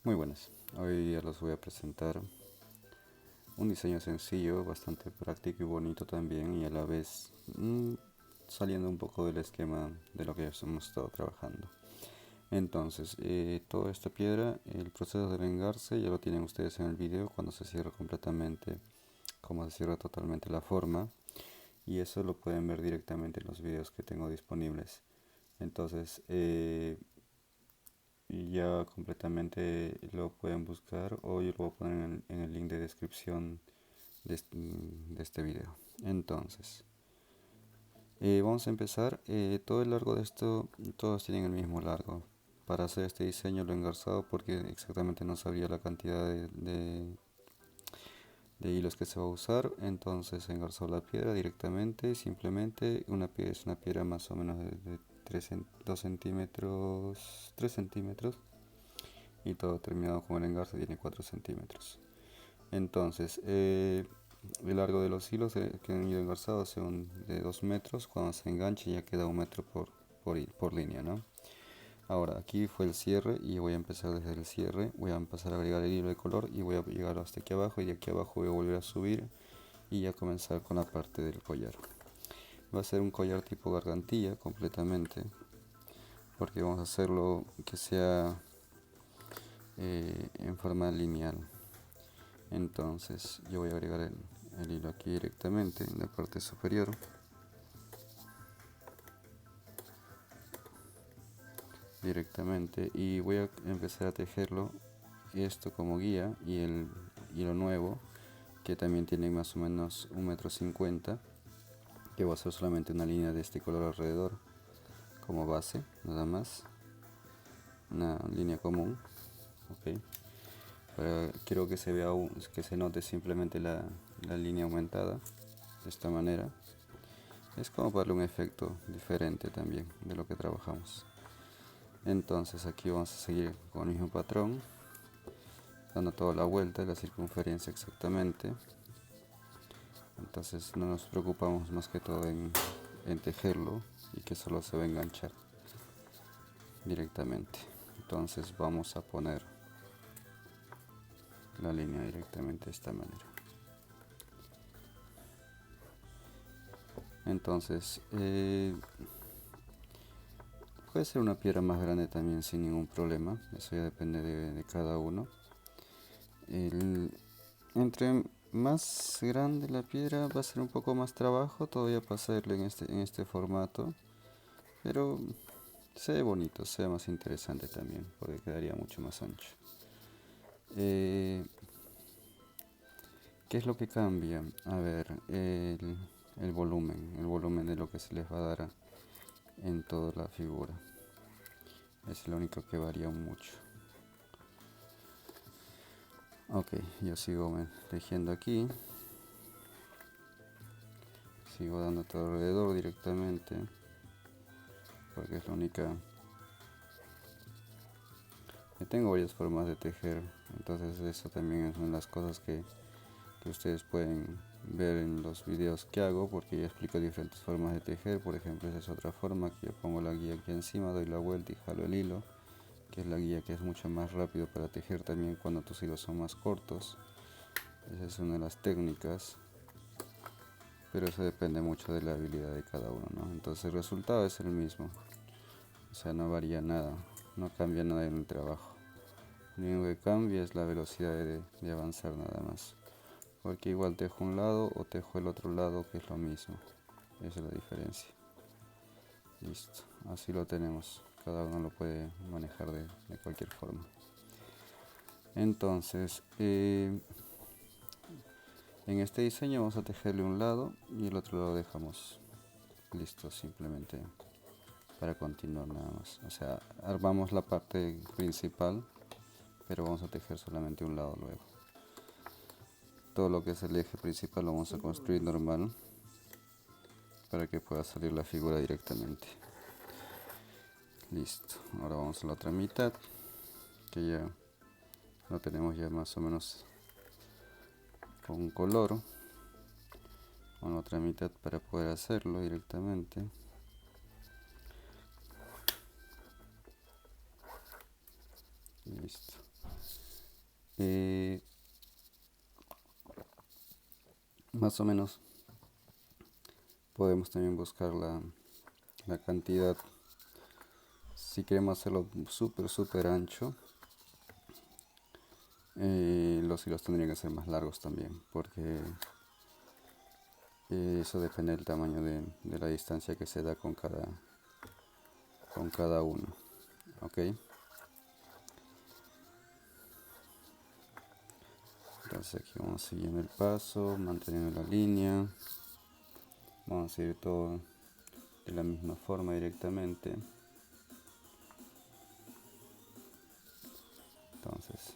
Muy buenas, hoy les voy a presentar un diseño sencillo, bastante práctico y bonito también, y a la vez saliendo un poco del esquema de lo que ya hemos estado trabajando. Entonces, toda esta piedra, el proceso de vengarse ya lo tienen ustedes en el video cuando se cierra completamente, cómo se cierra totalmente la forma, y eso lo pueden ver directamente en los videos que tengo disponibles. Entonces, y ya completamente lo pueden buscar, o yo lo voy a poner en el link de descripción de este video. Entonces, vamos a empezar. Todo el largo de esto, todos tienen el mismo largo. Para hacer este diseño lo he engarzado porque exactamente no sabía la cantidad de hilos que se va a usar. Entonces he engarzado la piedra directamente. Simplemente una piedra es una piedra más o menos de 2 centímetros, 3 centímetros, y todo terminado con el engarce tiene 4 centímetros. Entonces, el largo de los hilos que han ido engarzados son de 2 metros. Cuando se enganche ya queda 1 metro por línea, ¿no? Ahora aquí fue el cierre y voy a empezar desde el cierre. Voy a empezar a agregar el hilo de color y voy a llegar hasta aquí abajo, y de aquí abajo voy a volver a subir y a comenzar con la parte del collar. Va a ser un collar tipo gargantilla completamente, porque vamos a hacerlo que sea en forma lineal. Entonces yo voy a agregar el hilo aquí directamente en la parte superior, y voy a empezar a tejerlo, esto como guía, y el hilo nuevo que también tiene más o menos 1,50 m, que va a ser solamente una línea de este color alrededor como base, nada más, una línea común. Ok, quiero que se vea, que se note simplemente la línea aumentada de esta manera. Es como para darle un efecto diferente también de lo que trabajamos. Entonces aquí vamos a seguir con el mismo patrón, dando toda la vuelta de la circunferencia exactamente. Entonces no nos preocupamos más que todo en tejerlo y que solo se va a enganchar directamente. Entonces vamos a poner la línea directamente de esta manera. Entonces puede ser una piedra más grande también sin ningún problema, eso ya depende de cada uno. Entre más grande la piedra va a ser un poco más trabajo todavía para hacerlo en este formato, pero se ve bonito, se ve más interesante también porque quedaría mucho más ancho. ¿Qué es lo que cambia? A ver, el volumen de lo que se les va a dar en toda la figura. Es lo único que varía mucho. Ok, yo sigo tejiendo aquí. Sigo dando todo alrededor directamente, porque es la única. Tengo varias formas de tejer, entonces eso también es una de las cosas que ustedes pueden ver en los videos que hago, porque yo explico diferentes formas de tejer. Por ejemplo, esa es otra forma, que yo pongo la guía aquí encima, doy la vuelta y jalo el hilo, que es la guía que es mucho más rápido para tejer también cuando tus hilos son más cortos. Esa es una de las técnicas, pero eso depende mucho de la habilidad de cada uno, ¿no? Entonces el resultado es el mismo, o sea, no varía nada, no cambia nada en el trabajo. Lo único que cambia es la velocidad de avanzar, nada más, porque igual tejo un lado o tejo el otro lado, que es lo mismo. Esa es la diferencia. Listo, así lo tenemos, cada uno lo puede manejar de cualquier forma. Entonces en este diseño vamos a tejerle un lado y el otro lado dejamos listo, simplemente para continuar nada más. O sea, armamos la parte principal, pero vamos a tejer solamente un lado luego. Todo lo que es el eje principal lo vamos a construir normal para que pueda salir la figura directamente. Listo, ahora vamos a la otra mitad, que ya lo tenemos ya más o menos con color, con la otra mitad para poder hacerlo directamente. Listo. Eh, Más o menos podemos también buscar la cantidad. Si queremos hacerlo súper ancho, los hilos tendrían que ser más largos también, porque eso depende del tamaño de la distancia que se da con cada uno. ¿Ok? Entonces aquí vamos siguiendo el paso, manteniendo la línea. Vamos a seguir todo de la misma forma directamente. Entonces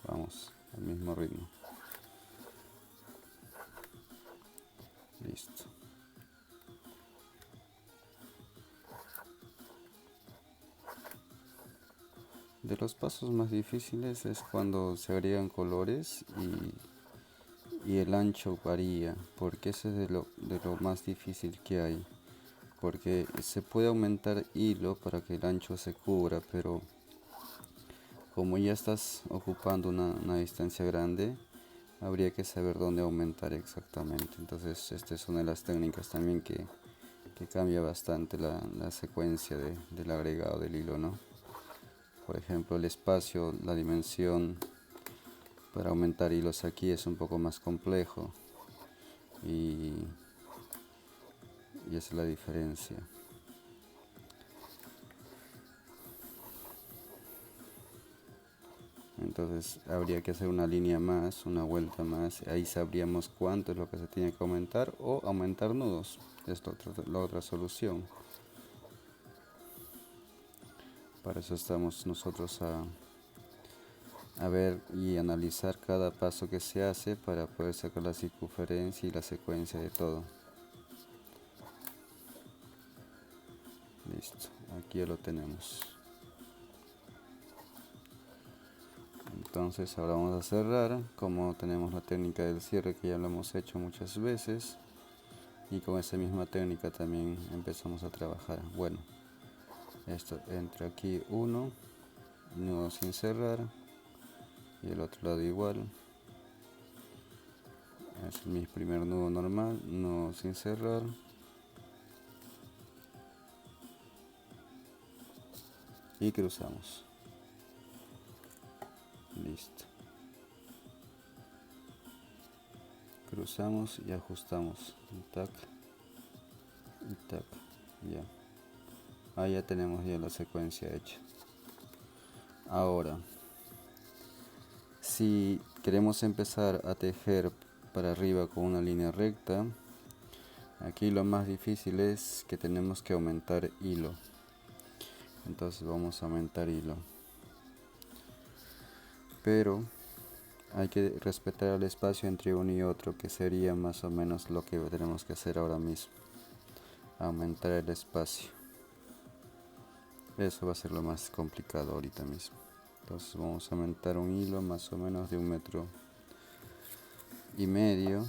vamos al mismo ritmo. Listo. De los pasos más difíciles es cuando se agregan colores y el ancho varía, porque ese es de lo más difícil que hay. Porque se puede aumentar hilo para que el ancho se cubra, pero como ya estás ocupando una distancia grande, habría que saber dónde aumentar exactamente. Entonces esta es una de las técnicas también que cambia bastante la secuencia del agregado del hilo, ¿no? Por ejemplo, el espacio, la dimensión para aumentar hilos aquí es un poco más complejo y, y esa es la diferencia. Entonces habría que hacer una línea más, una vuelta más, ahí sabríamos cuánto es lo que se tiene que aumentar o aumentar nudos, es la otra solución. Para eso estamos nosotros a ver y analizar cada paso que se hace para poder sacar la circunferencia y la secuencia de todo. Listo, aquí ya lo tenemos. Entonces ahora vamos a cerrar, como tenemos la técnica del cierre que ya lo hemos hecho muchas veces, y con esa misma técnica también empezamos a trabajar. Bueno, esto entra aquí uno, nudo sin cerrar, y el otro lado igual. Es mi primer nudo normal, nudo sin cerrar, y cruzamos. Listo. Cruzamos y ajustamos. Tac y tac. Ya. Ahí ya tenemos ya la secuencia hecha. Ahora, si queremos empezar a tejer para arriba con una línea recta, aquí lo más difícil es que tenemos que aumentar hilo. Entonces vamos a aumentar hilo. Pero hay que respetar el espacio entre uno y otro, que sería más o menos lo que tenemos que hacer ahora mismo. Aumentar el espacio. Eso va a ser lo más complicado ahorita mismo. Entonces vamos a aumentar un hilo más o menos de 1,5 metros,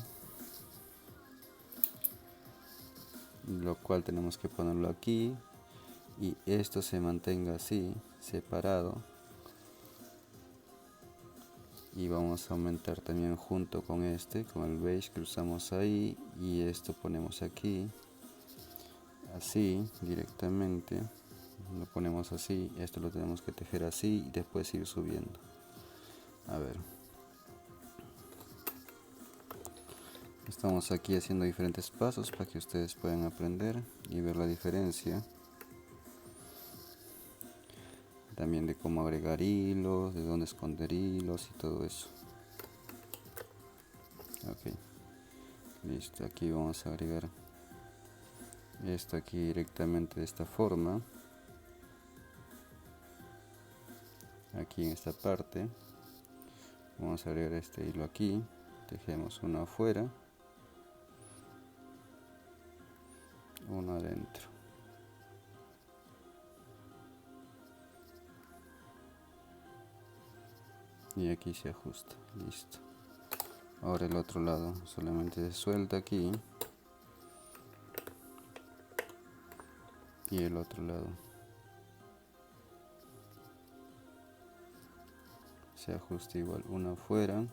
lo cual tenemos que ponerlo aquí y esto se mantenga así, separado, y vamos a aumentar también junto con el beige, cruzamos ahí y esto ponemos aquí, así directamente, lo ponemos así, esto lo tenemos que tejer así y después ir subiendo. A ver, estamos aquí haciendo diferentes pasos para que ustedes puedan aprender y ver la diferencia. También de cómo agregar hilos, de dónde esconder hilos y todo eso. Ok, listo, aquí vamos a agregar esto aquí directamente de esta forma. Aquí en esta parte vamos a agregar este hilo aquí, tejemos uno afuera, uno adentro. Y aquí se ajusta, listo. Ahora el otro lado, solamente se suelta aquí. Y el otro lado se ajusta igual, uno afuera,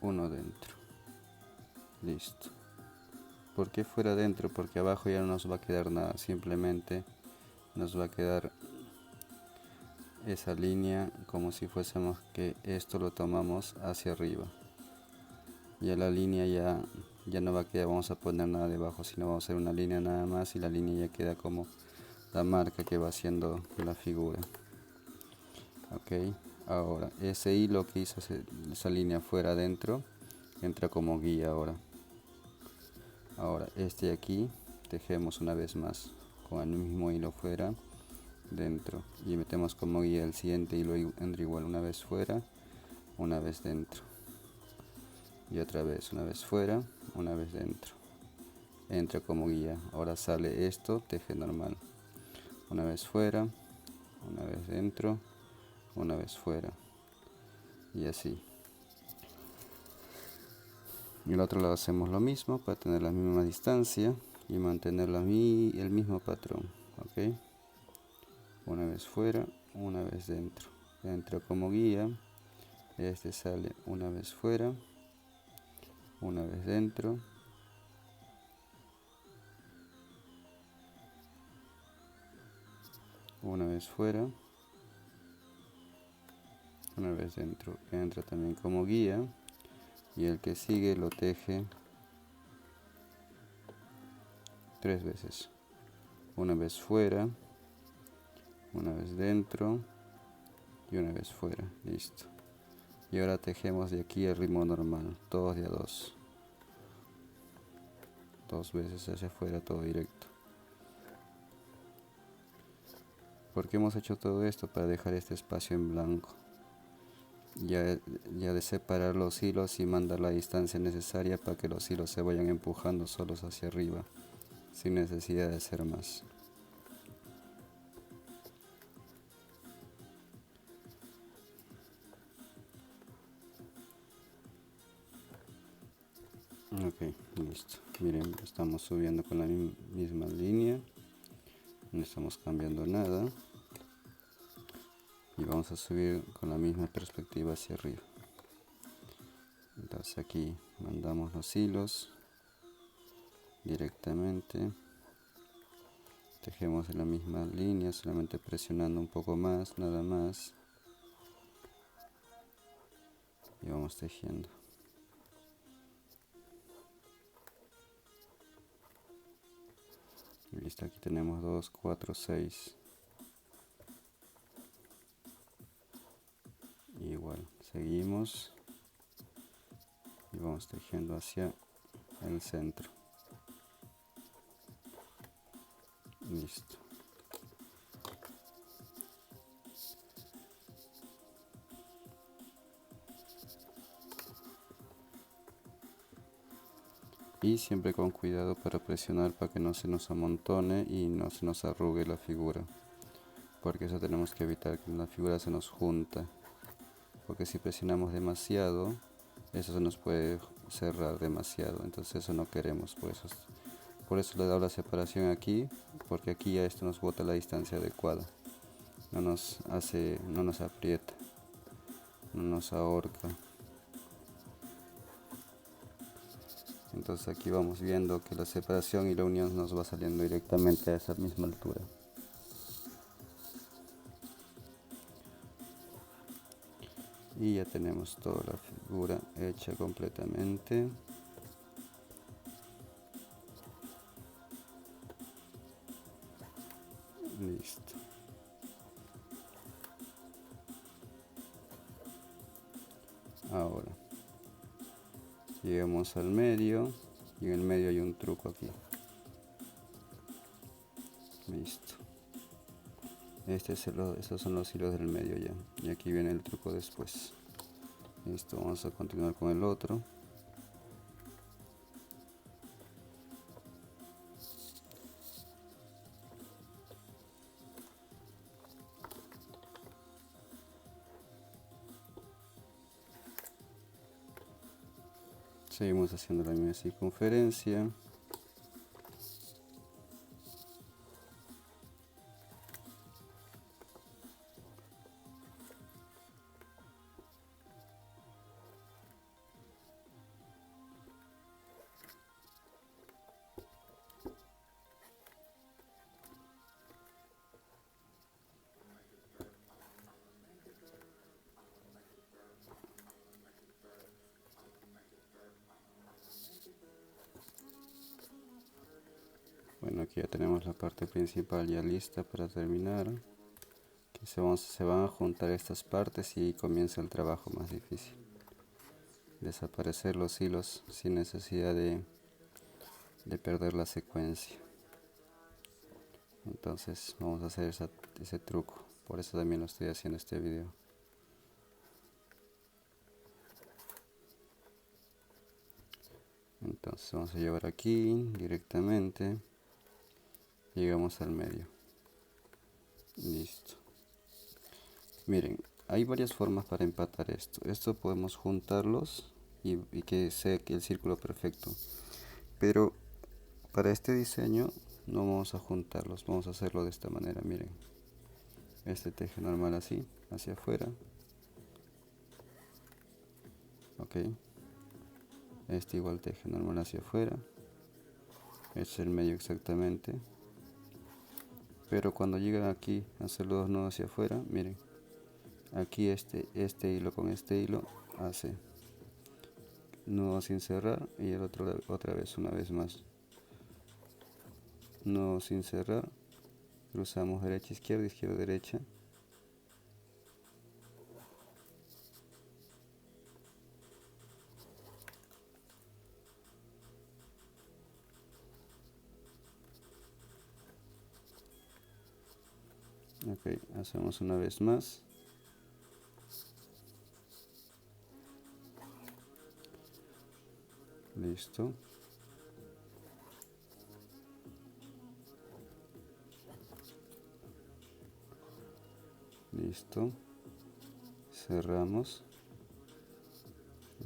uno dentro. Listo. ¿Por qué fuera dentro? Porque abajo ya no nos va a quedar nada, simplemente nos va a quedar esa línea como si fuésemos que esto lo tomamos hacia arriba. Ya la línea ya no va a quedar, vamos a poner nada debajo, sino vamos a hacer una línea nada más y la línea ya queda como la marca que va haciendo la figura. Ok, ahora ese hilo que hizo esa línea fuera adentro entra como guía ahora. Ahora este de aquí tejemos una vez más con el mismo hilo fuera dentro y metemos como guía el siguiente hilo, entra igual una vez fuera, una vez dentro y otra vez una vez fuera, una vez dentro, entra como guía. Ahora sale esto, teje normal, una vez fuera, una vez dentro, una vez fuera y así. Y el otro lado hacemos lo mismo para tener la misma distancia y mantener el mismo patrón. ¿Ok? Una vez fuera, una vez dentro. Entra como guía. Este sale una vez fuera, una vez dentro. Una vez fuera, una vez dentro. Entra también como guía. Y el que sigue lo teje 3 veces. Una vez fuera, una vez dentro y una vez fuera. Listo. Y ahora tejemos de aquí al ritmo normal, todos de a dos. 2 veces hacia afuera, todo directo. ¿Por qué hemos hecho todo esto? Para dejar este espacio en blanco. Ya de separar los hilos y mandar la distancia necesaria para que los hilos se vayan empujando solos hacia arriba, sin necesidad de hacer más. Ok, listo. Miren, estamos subiendo con la misma línea, no estamos cambiando nada. Y vamos a subir con la misma perspectiva hacia arriba. Entonces aquí mandamos los hilos directamente, tejemos en la misma línea, solamente presionando un poco más, nada más, y vamos tejiendo. Listo, aquí tenemos 2, 4, 6. Igual, seguimos y vamos tejiendo hacia el centro. Listo. Y siempre con cuidado para presionar para que no se nos amontone y no se nos arrugue la figura, porque eso tenemos que evitar, que la figura se nos junta, porque si presionamos demasiado eso se nos puede cerrar demasiado, entonces eso no queremos. Por eso le he dado la separación aquí, porque aquí ya esto nos bota la distancia adecuada, no nos aprieta, no nos ahorca. Entonces aquí vamos viendo que la separación y la unión nos va saliendo directamente a esa misma altura. Y ya tenemos toda la figura hecha completamente. Listo. Ahora llegamos al medio y en el medio hay un truco aquí. Listo. Estos son los hilos del medio ya. Y aquí viene el truco después. Listo, vamos a continuar con el otro. Seguimos haciendo la misma circunferencia. que ya tenemos la parte principal ya lista para terminar. Que se van a juntar estas partes y comienza el trabajo más difícil. Desaparecer los hilos sin necesidad de perder la secuencia. Entonces vamos a hacer ese truco. Por eso también lo estoy haciendo este video. Entonces vamos a llevar aquí directamente. Llegamos al medio. Listo. Miren, hay varias formas para empatar esto. Esto podemos juntarlos y que sea el círculo perfecto. Pero para este diseño no vamos a juntarlos. Vamos a hacerlo de esta manera, miren. Este teje normal así, hacia afuera. Ok. Este igual teje normal hacia afuera. Este es el medio exactamente. Pero cuando llegan aquí a hacer los dos nudos hacia afuera, miren. Aquí este hilo con este hilo hace nudo sin cerrar y el otro otra vez, una vez más. Nudo sin cerrar. Cruzamos derecha, izquierda, derecha. Ok, hacemos una vez más. Listo. Listo. Cerramos.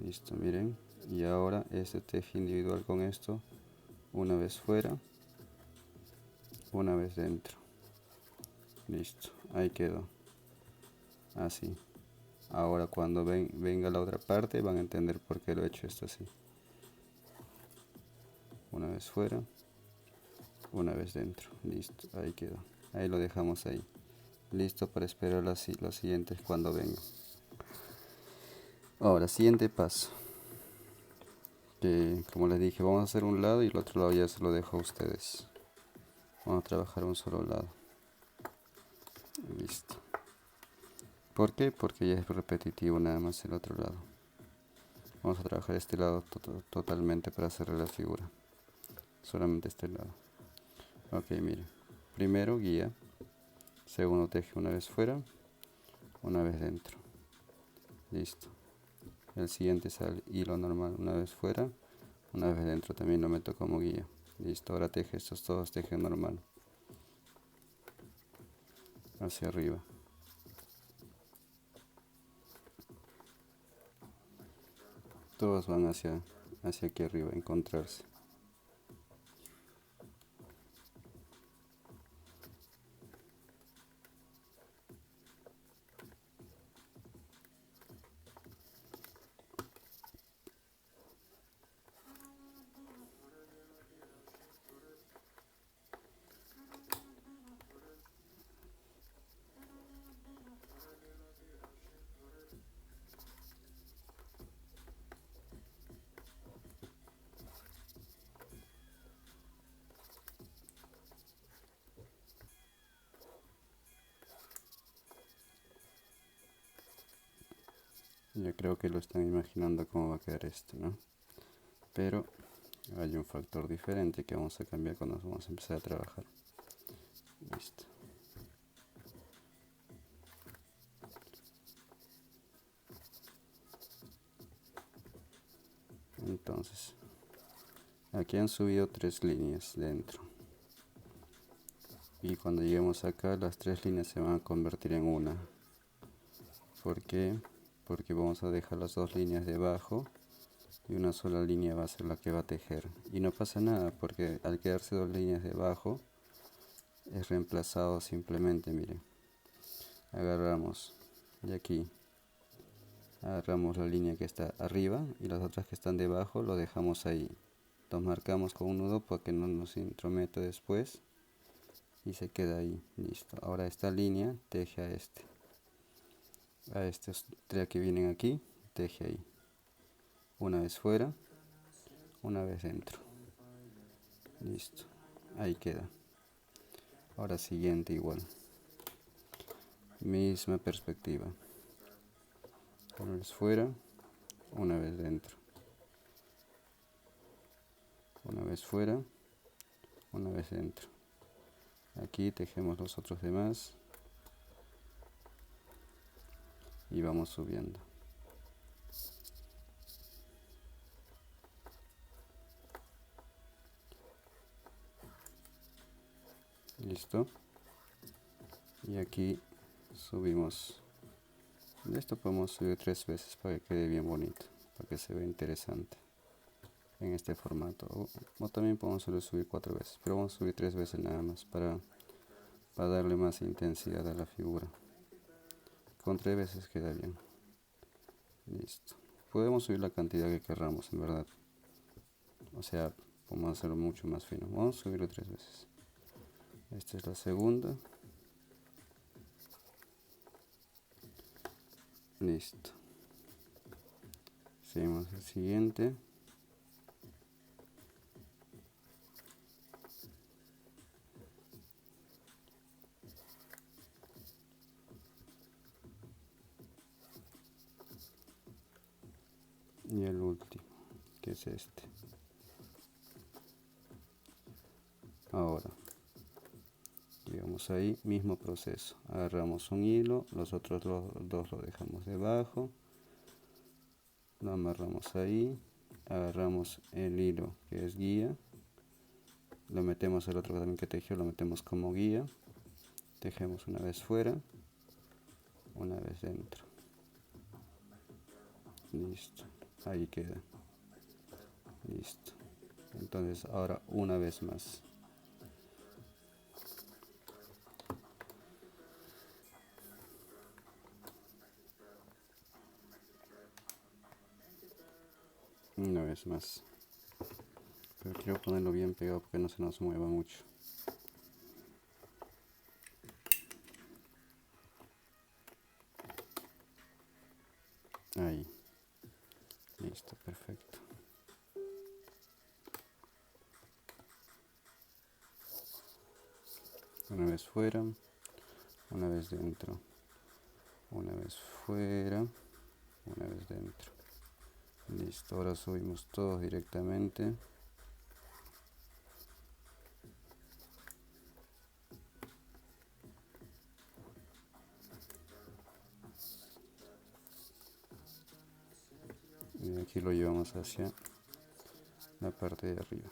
Listo, miren. Y ahora este teje individual con esto. Una vez fuera. Una vez dentro. Listo. Ahí quedó. Así. Ahora cuando venga la otra parte van a entender por qué lo he hecho esto así. Una vez fuera. Una vez dentro. Listo. Ahí quedó. Ahí lo dejamos ahí. Listo para esperar los siguientes cuando venga. Ahora, siguiente paso. Que como les dije, vamos a hacer un lado y el otro lado ya se lo dejo a ustedes. Vamos a trabajar un solo lado. Listo. ¿Por qué? Porque ya es repetitivo nada más el otro lado. Vamos a trabajar este lado totalmente para cerrar la figura. Solamente este lado. Ok, miren. Primero guía. Segundo teje una vez fuera. Una vez dentro. Listo. El siguiente sale hilo normal una vez fuera. Una vez dentro también lo meto como guía. Listo. Ahora teje estos todos teje normal. Hacia arriba. Todos van hacia aquí arriba a encontrarse. Yo creo que lo están imaginando cómo va a quedar esto, ¿no? Pero hay un factor diferente que vamos a cambiar cuando vamos a empezar a trabajar. Listo. Entonces, aquí han subido 3 líneas dentro. Y cuando lleguemos acá, las 3 líneas se van a convertir en una. ¿Por qué? Porque vamos a dejar las 2 líneas debajo y una sola línea va a ser la que va a tejer. Y no pasa nada porque al quedarse 2 líneas debajo es reemplazado simplemente, miren. Agarramos de aquí, agarramos la línea que está arriba y las otras que están debajo lo dejamos ahí. Los marcamos con un nudo para que no nos intrometa después y se queda ahí. Listo. Ahora esta línea teje a estos 3 que vienen aquí, teje ahí. Una vez fuera, una vez dentro. Listo. Ahí queda. Ahora siguiente igual, misma perspectiva, una vez fuera, una vez dentro, una vez fuera, una vez dentro. Aquí tejemos los otros demás y vamos subiendo. Listo. Y aquí subimos. Esto podemos subir 3 veces para que quede bien bonito, para que se vea interesante en este formato. O también podemos solo subir 4 veces, pero vamos a subir 3 veces nada más para darle más intensidad a la figura. Con 3 veces queda bien. Listo. Podemos subir la cantidad que querramos, en verdad. O sea, podemos hacerlo mucho más fino. Vamos a subirlo 3 veces. Esta es la segunda. Listo. Seguimos el siguiente. Y el último, que es este. Ahora, digamos ahí, mismo proceso. Agarramos un hilo, los otros dos lo dejamos debajo. Lo amarramos ahí. Agarramos el hilo que es guía. Lo metemos el otro también que tejió, lo metemos como guía. Tejemos una vez fuera, una vez dentro. Listo. Ahí queda. Listo. Entonces ahora una vez más. Una vez más. Pero quiero ponerlo bien pegado porque no se nos mueva mucho. Ahí. Listo, perfecto. Una vez fuera, una vez dentro. Una vez fuera, una vez dentro. Listo, ahora subimos todos directamente. Y aquí lo llevamos hacia la parte de arriba.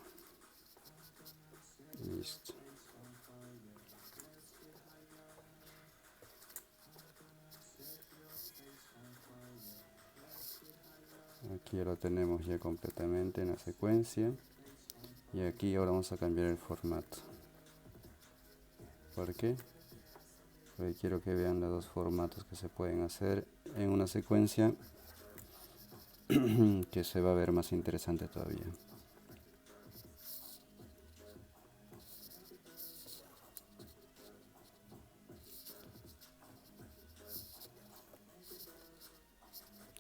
Listo. Aquí ya lo tenemos ya completamente en la secuencia. Y aquí ahora vamos a cambiar el formato. ¿Por qué? Porque quiero que vean los dos formatos que se pueden hacer en una secuencia que se va a ver más interesante todavía.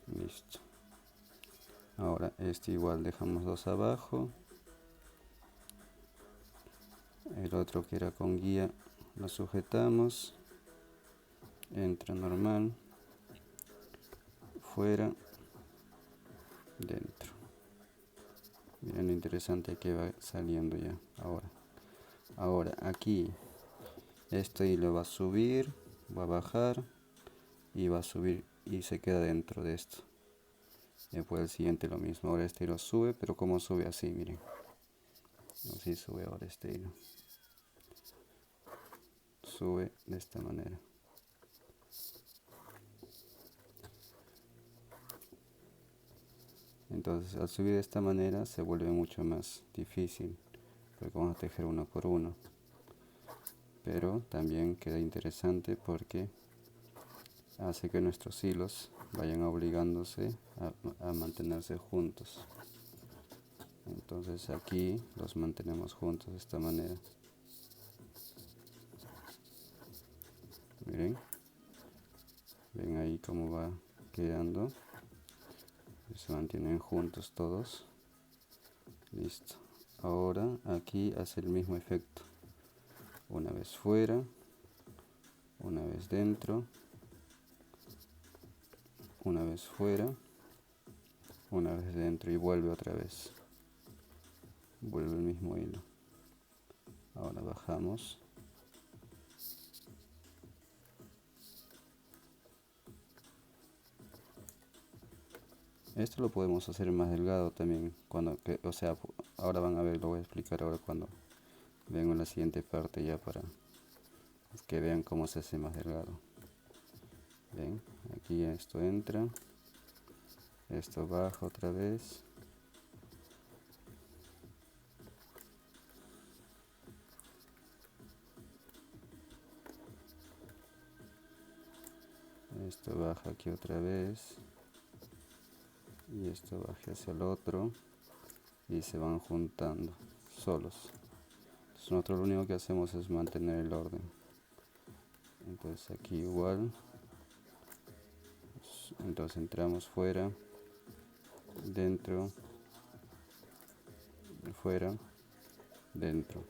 Listo. Ahora este igual dejamos dos abajo. El otro que era con guía lo sujetamos. Entra normal. Fuera. Dentro. Miren lo interesante que va saliendo ya ahora aquí este hilo va a subir, va a bajar y va a subir y se queda dentro de esto. Después el siguiente lo mismo. Ahora este hilo sube, pero como sube así, miren. Así sube ahora este hilo. Sube de esta manera. Entonces al subir de esta manera se vuelve mucho más difícil, porque vamos a tejer uno por uno. Pero también queda interesante porque hace que nuestros hilos vayan obligándose a mantenerse juntos. Entonces aquí los mantenemos juntos de esta manera. Miren, ven ahí cómo va quedando. Se mantienen juntos todos. Listo. Ahora aquí hace el mismo efecto. una vez fuera, una vez dentro, una vez fuera, una vez dentro y vuelve otra vez, vuelve el mismo hilo. Ahora bajamos, esto lo podemos hacer más delgado también, o sea, ahora van a ver, lo voy a explicar ahora cuando vengo en la siguiente parte ya para que vean cómo se hace más delgado. Ven, aquí esto entra, esto baja otra vez, esto baja aquí otra vez y esto baja hacia el otro y se van juntando solos. Entonces nosotros lo único que hacemos es mantener el orden. Entonces aquí igual, entonces entramos fuera, dentro, fuera, dentro.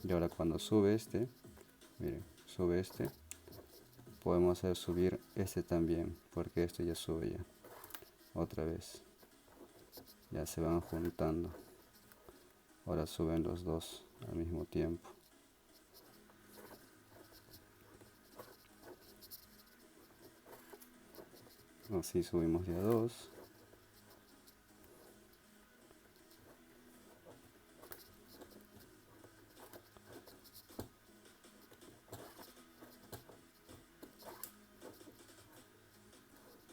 Y ahora cuando sube este, miren, sube este, podemos hacer subir este también, porque este ya sube ya, otra vez. Ya se van juntando. Ahora suben los dos al mismo tiempo. Así subimos ya dos.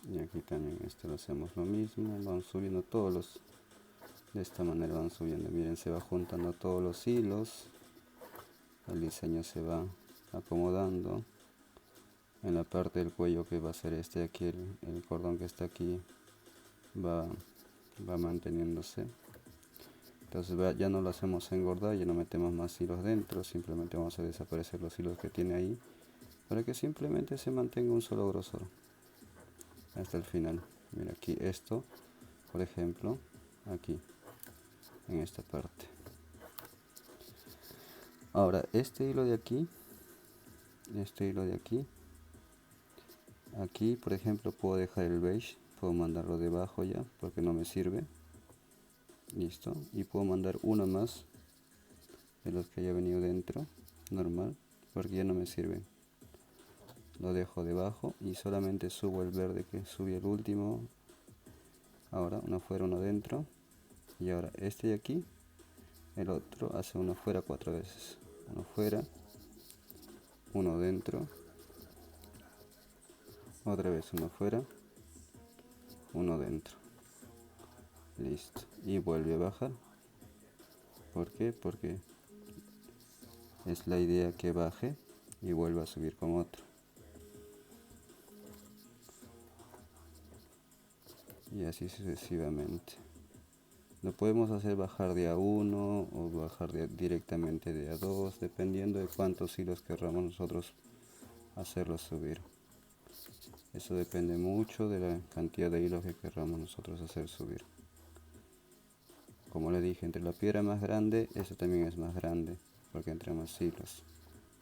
Y aquí también lo hacemos lo mismo. Vamos subiendo todos los. De esta manera van subiendo. Miren, se va juntando todos los hilos. El diseño se va acomodando. En la parte del cuello que va a ser este aquí, el cordón que está aquí, va manteniéndose. Entonces ya no lo hacemos engordar, ya no metemos más hilos dentro, simplemente vamos a desaparecer los hilos que tiene ahí para que simplemente se mantenga un solo grosor hasta el final. Mira aquí esto, por ejemplo, aquí en esta parte. Ahora este hilo de aquí, aquí por ejemplo puedo dejar el beige, puedo mandarlo debajo ya porque no me sirve. Listo, y puedo mandar uno más de los que haya venido dentro, normal, porque ya no me sirven. Lo dejo debajo y solamente subo el verde que subí el último. Ahora uno fuera, uno dentro, y ahora este de aquí, el otro hace uno fuera 4 veces. Uno fuera, uno dentro, otra vez uno fuera, uno dentro. Listo, y vuelve a bajar. ¿Por qué? Porque es la idea que baje y vuelva a subir con otro. Y así sucesivamente. Lo podemos hacer bajar de a 1 o bajar directamente de a 2, dependiendo de cuántos hilos querramos nosotros hacerlo subir. Eso depende mucho de la cantidad de hilos que querramos nosotros hacer subir. Como le dije, entre la piedra más grande, esta también es más grande, porque entra más hilos.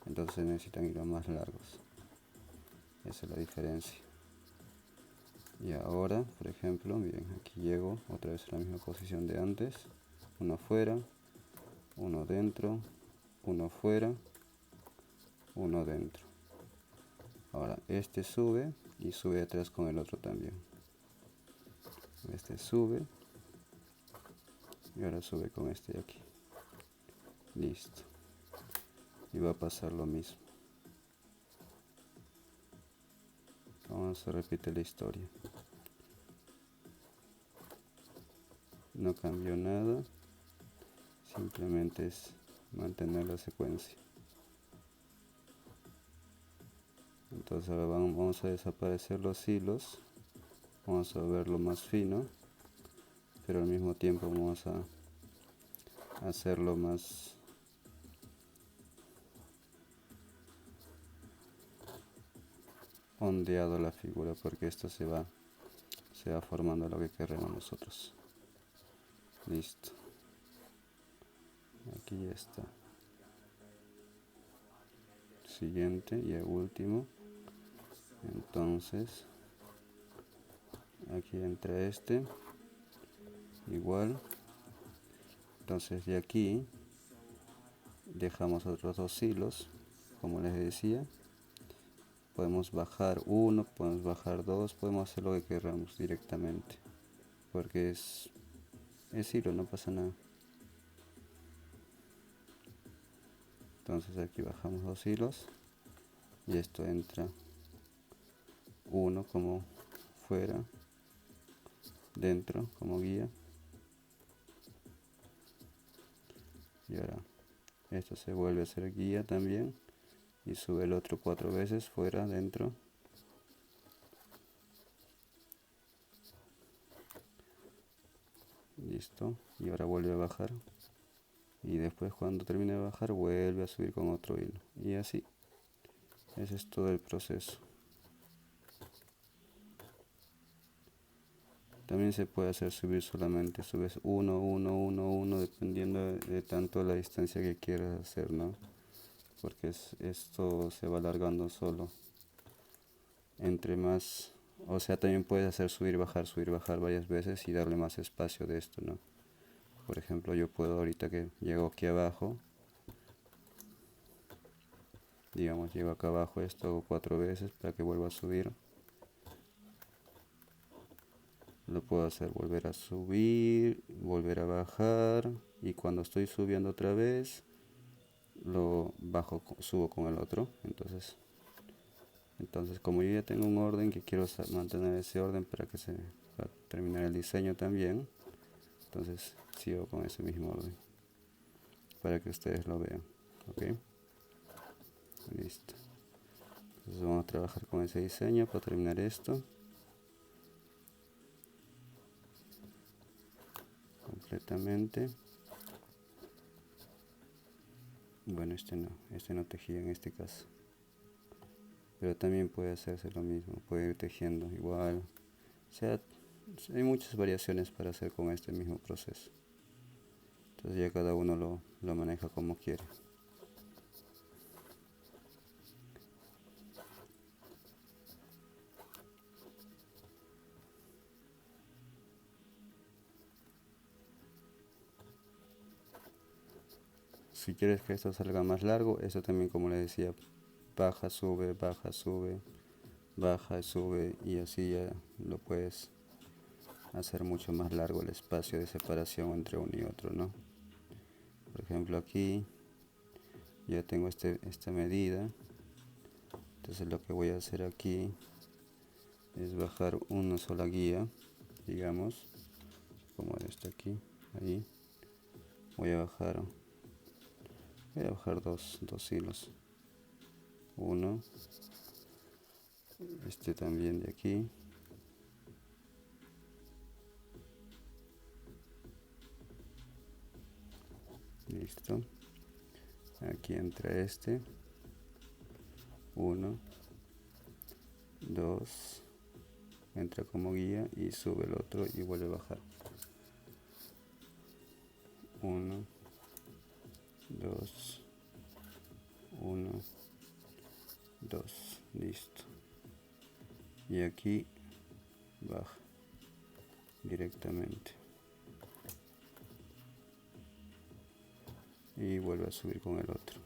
Entonces se necesitan hilos más largos. Esa es la diferencia. Y ahora, por ejemplo, miren, aquí llego otra vez a la misma posición de antes. Uno fuera, uno dentro, uno fuera, uno dentro. Ahora este sube y sube atrás con el otro también. Este sube y ahora sube con este de aquí. Listo. Y va a pasar lo mismo. Vamos a repetir la historia. No cambió nada, simplemente es mantener la secuencia. Entonces ahora vamos a desaparecer los hilos, vamos a verlo más fino, pero al mismo tiempo vamos a hacerlo más ondeado la figura, porque esto se va formando lo que queremos nosotros. Listo, aquí ya está. siguiente y el último. Entonces aquí entra este igual. Entonces de aquí dejamos otros 2 hilos, como les decía. Podemos bajar uno, podemos bajar 2, podemos hacer lo que queramos directamente, porque es hilo, no pasa nada. Entonces aquí bajamos 2 hilos y esto entra uno como fuera, dentro como guía, y ahora esto se vuelve a ser guía también y sube el otro 4 veces, fuera, dentro. Listo, y ahora vuelve a bajar y después cuando termine de bajar vuelve a subir con otro hilo, y así. Ese es todo el proceso. También se puede hacer subir solamente, subes 1, 1, 1, 1, dependiendo de tanto la distancia que quieras hacer, ¿no? Porque esto se va alargando solo. Entre más, o sea, también puedes hacer subir, bajar varias veces y darle más espacio de esto, ¿no? Por ejemplo, yo puedo ahorita que llego aquí abajo, digamos, llego acá abajo, esto hago 4 veces para que vuelva a subir. Lo puedo hacer volver a subir, volver a bajar, y cuando estoy subiendo otra vez lo bajo, subo con el otro. Entonces como yo ya tengo un orden que quiero mantener ese orden para terminar el diseño también, entonces sigo con ese mismo orden para que ustedes lo vean. Ok, listo. Entonces vamos a trabajar con ese diseño para terminar esto completamente. Bueno, este no tejía en este caso, pero también puede hacerse lo mismo, puede ir tejiendo igual. O sea, hay muchas variaciones para hacer con este mismo proceso. Entonces ya cada uno lo maneja como quiere. Si quieres que esto salga más largo, esto también, como les decía, baja, sube, baja, sube, baja, sube, y así ya lo puedes hacer mucho más largo el espacio de separación entre uno y otro, ¿no? Por ejemplo, aquí ya tengo esta medida. Entonces lo que voy a hacer aquí es bajar una sola guía, digamos, como esta aquí, ahí. Voy a bajar dos hilos. Uno, este también de aquí. Listo. Aquí entra este. 1, 2, entra como guía y sube el otro y vuelve a bajar. 1, 2, 1, 2, listo. Y aquí baja directamente y vuelve a subir con el otro.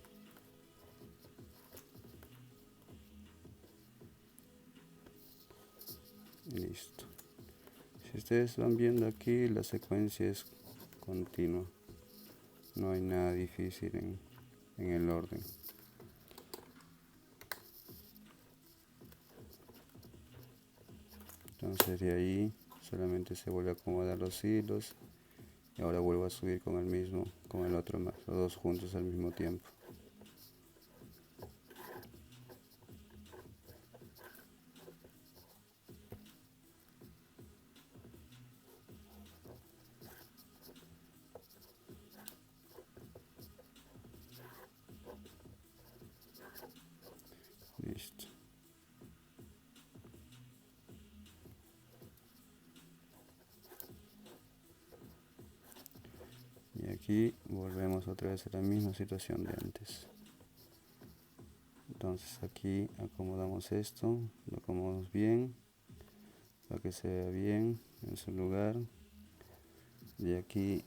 Listo. Si ustedes van viendo aquí, la secuencia es continua, no hay nada difícil en el orden. Entonces de ahí solamente se vuelve a acomodar los hilos y ahora vuelvo a subir con el otro más, los dos juntos al mismo tiempo. Listo. Y aquí volvemos otra vez a la misma situación de antes. Entonces aquí acomodamos esto, lo acomodamos bien para que se vea bien en su lugar. Y aquí,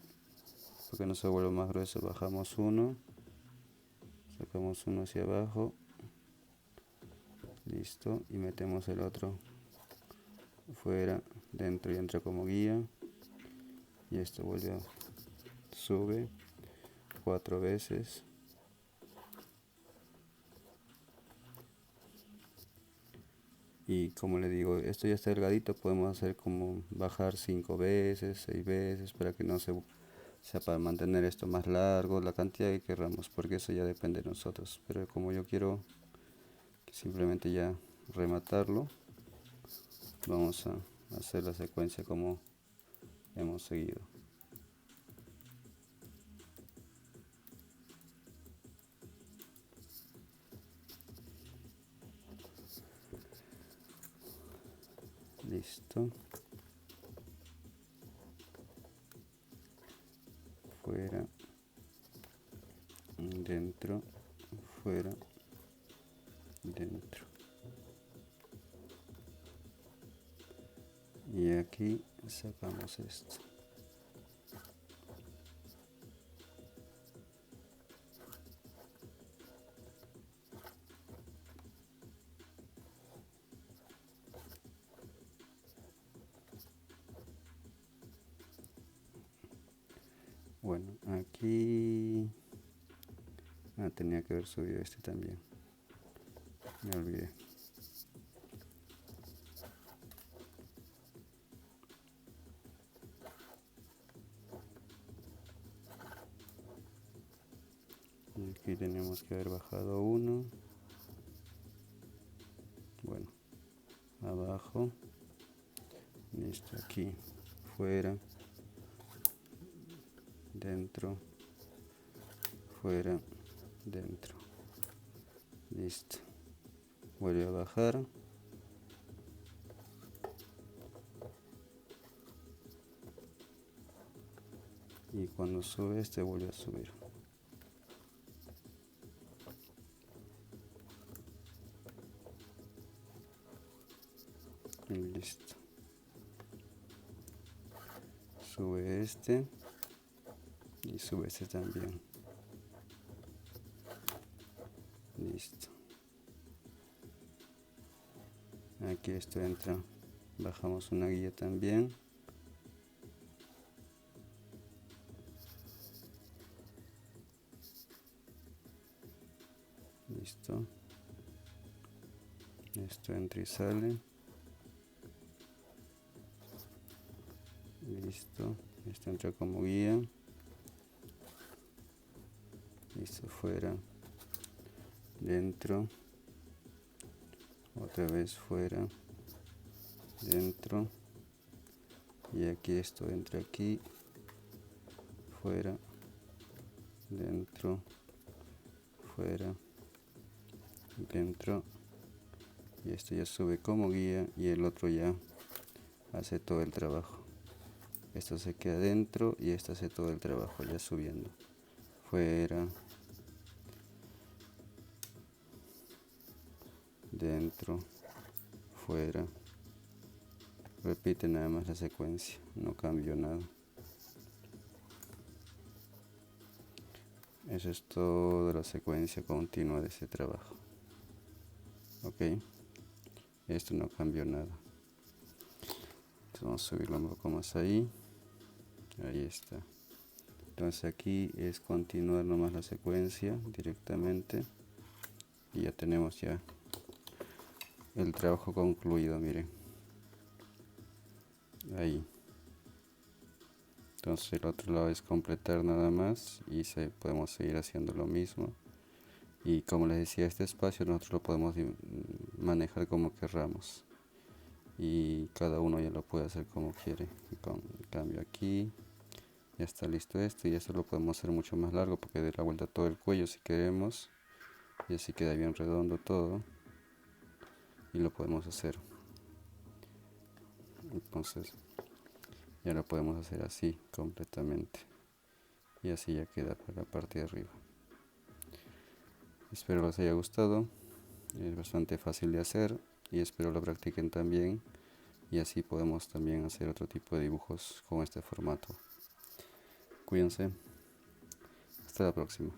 para que no se vuelva más grueso, bajamos uno, sacamos uno hacia abajo, listo, y metemos el otro fuera, dentro y entra como guía. Y esto vuelve a sube 4 veces. Y como le digo, esto ya está delgadito, podemos hacer como bajar 5 veces, 6 veces, para que no sea para mantener esto más largo, la cantidad que queramos, porque eso ya depende de nosotros. Pero como yo quiero simplemente ya rematarlo, vamos a hacer la secuencia como hemos seguido. Listo. Fuera, dentro, fuera, dentro. Y aquí sacamos esto. Bueno, aquí tenía que haber subido este también, me olvidé. Y aquí tenemos que haber bajado uno. Bueno, abajo, listo, aquí, fuera, dentro, fuera, dentro, listo. Vuelve a bajar. Y cuando sube este vuelve a subir. Y listo. Sube este y sube este también. Listo. Aquí esto entra, bajamos una guía también. Listo. Esto entra y sale. Listo. Esto entra como guía. Listo, fuera, dentro, otra vez fuera, dentro, y aquí esto entra aquí, fuera, dentro, fuera, dentro, y esto ya sube como guía y el otro ya hace todo el trabajo. Esto se queda dentro y esto hace todo el trabajo ya subiendo, fuera, dentro, fuera. Repite nada más la secuencia, no cambio nada. Eso es toda la secuencia continua de ese trabajo. Ok, esto no cambió nada. Entonces vamos a subirlo un poco más ahí. Ahí está. Entonces aquí es continuar nomás la secuencia directamente. Y ya tenemos ya el trabajo concluido, miren. Ahí. Entonces el otro lado es completar nada más y podemos seguir haciendo lo mismo. Y como les decía, este espacio nosotros lo podemos manejar como querramos. Y cada uno ya lo puede hacer como quiere. Con cambio aquí, ya está listo esto y esto lo podemos hacer mucho más largo porque dé la vuelta a todo el cuello si queremos. Y así queda bien redondo todo. Y lo podemos hacer. Entonces ya lo podemos hacer así completamente. Y así ya queda para la parte de arriba. Espero les haya gustado. Es bastante fácil de hacer y espero lo practiquen también, y así podemos también hacer otro tipo de dibujos con este formato. Cuídense, hasta la próxima.